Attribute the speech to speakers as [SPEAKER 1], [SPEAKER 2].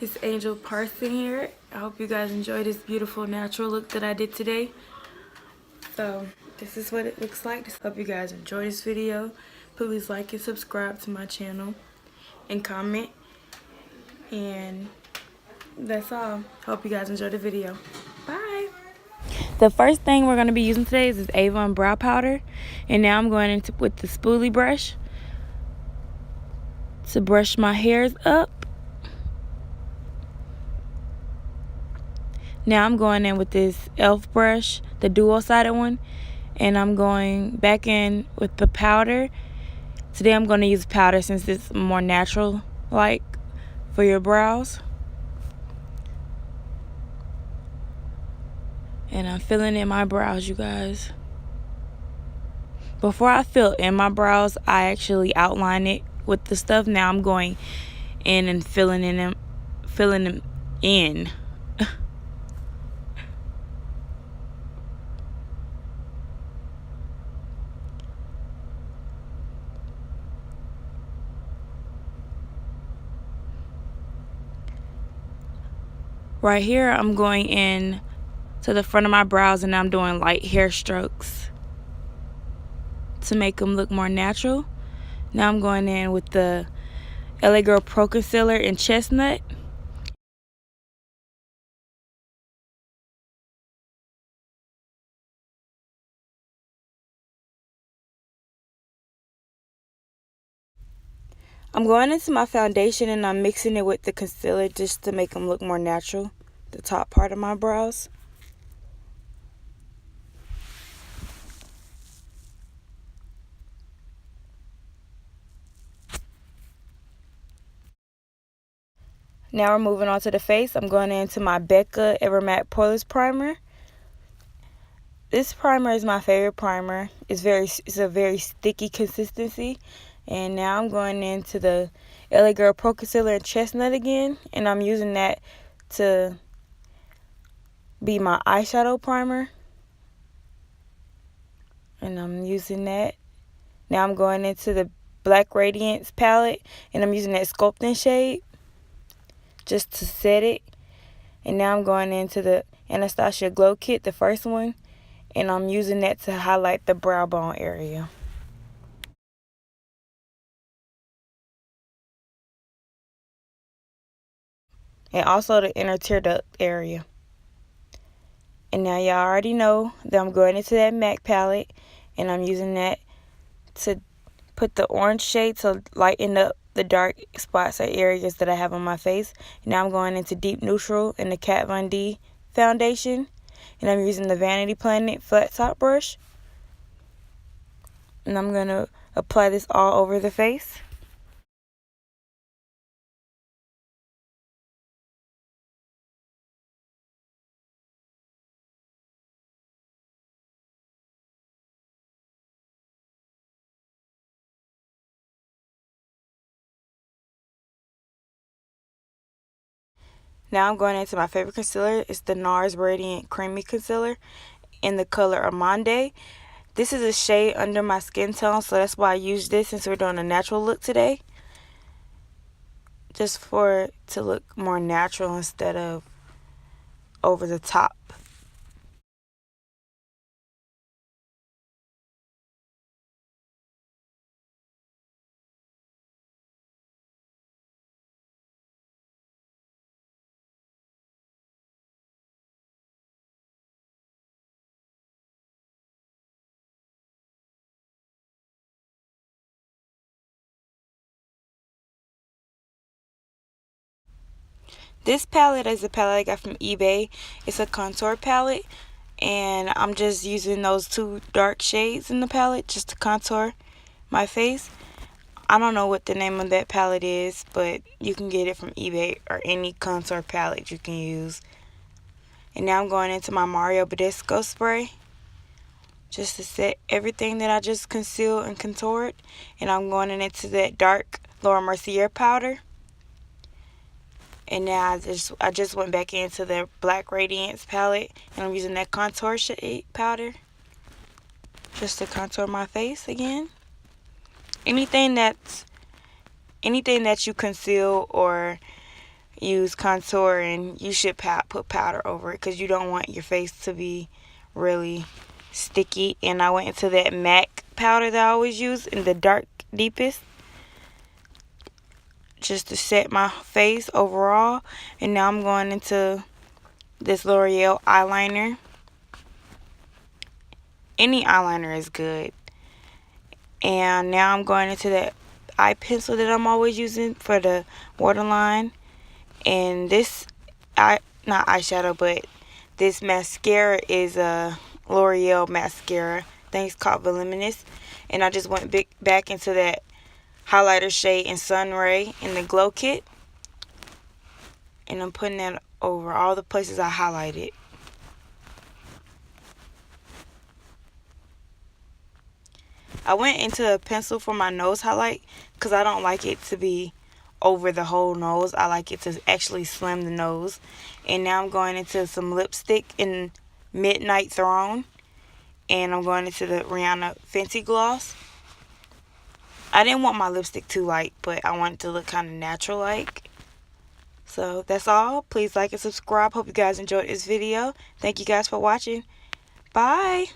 [SPEAKER 1] It's Angel Parson here. I hope you guys enjoy this beautiful natural look that I did today. So this is what it looks like. Hope you guys enjoy this video. Please like and subscribe to my channel and comment. And that's all. Hope you guys enjoy the video. Bye. The first thing we're going to be using today is this Avon brow powder. And now I'm going into with the spoolie brush to brush my hairs up. Now I'm going in with this e.l.f. brush, the dual-sided one, and I'm going back in with the powder. Today I'm going to use powder since it's more natural-like for your brows. And I'm filling in my brows, you guys. Before I fill in my brows, I actually outline it with the stuff. Now I'm going in and filling them in. Right here, I'm going in to the front of my brows and I'm doing light hair strokes to make them look more natural. Now I'm going in with the LA Girl Pro Concealer in Chestnut. I'm going into my foundation and I'm mixing it with the concealer just to make them look more natural, the top part of my brows. Now we're moving on to the face. I'm going into my Becca Ever Matte Poreless Primer. This primer is my favorite primer. It's a very sticky consistency. And now I'm going into the LA Girl Pro Concealer in Chestnut again. And I'm using that to be my eyeshadow primer. And I'm using that. Now I'm going into the Black Radiance palette. And I'm using that Sculpting shade just to set it. And now I'm going into the Anastasia Glow Kit, the first one. And I'm using that to highlight the brow bone area. And also the inner tear duct area. And now y'all already know that I'm going into that MAC palette. And I'm using that to put the orange shade to lighten up the dark spots or areas that I have on my face. Now I'm going into Deep Neutral in the Kat Von D foundation. And I'm using the Vanity Planet flat top brush. And I'm going to apply this all over the face. Now I'm going into my favorite concealer. It's the NARS Radiant Creamy Concealer in the color Amande. This is a shade under my skin tone, so that's why I use this since we're doing a natural look today. Just for it to look more natural instead of over the top. This palette is a palette I got from eBay. It's a contour palette. And I'm just using those two dark shades in the palette just to contour my face. I don't know what the name of that palette is, but you can get it from eBay or any contour palette you can use. And now I'm going into my Mario Badescu spray just to set everything that I just concealed and contoured. And I'm going into that dark Laura Mercier powder. And now I just went back into the Black Radiance palette, and I'm using that contour shade powder just to contour my face again. Anything that you conceal or use contour, and you should put powder over it because you don't want your face to be really sticky. And I went into that MAC powder that I always use in the dark deepest just to set my face overall. And now I'm going into this L'Oreal eyeliner. Any eyeliner is good. And now I'm going into that eye pencil that I'm always using for the waterline. And this not eyeshadow, but this mascara is a L'Oreal mascara. I think it's called Voluminous. And I just went back into that highlighter shade in Sunray in the Glow Kit. And I'm putting that over all the places I highlighted. I went into a pencil for my nose highlight because I don't like it to be over the whole nose. I like it to actually slim the nose. And now I'm going into some lipstick in Midnight Throne. And I'm going into the Rihanna Fenty Gloss. I didn't want my lipstick too light, but I want it to look kind of natural-like. So that's all. Please like and subscribe. Hope you guys enjoyed this video. Thank you guys for watching. Bye.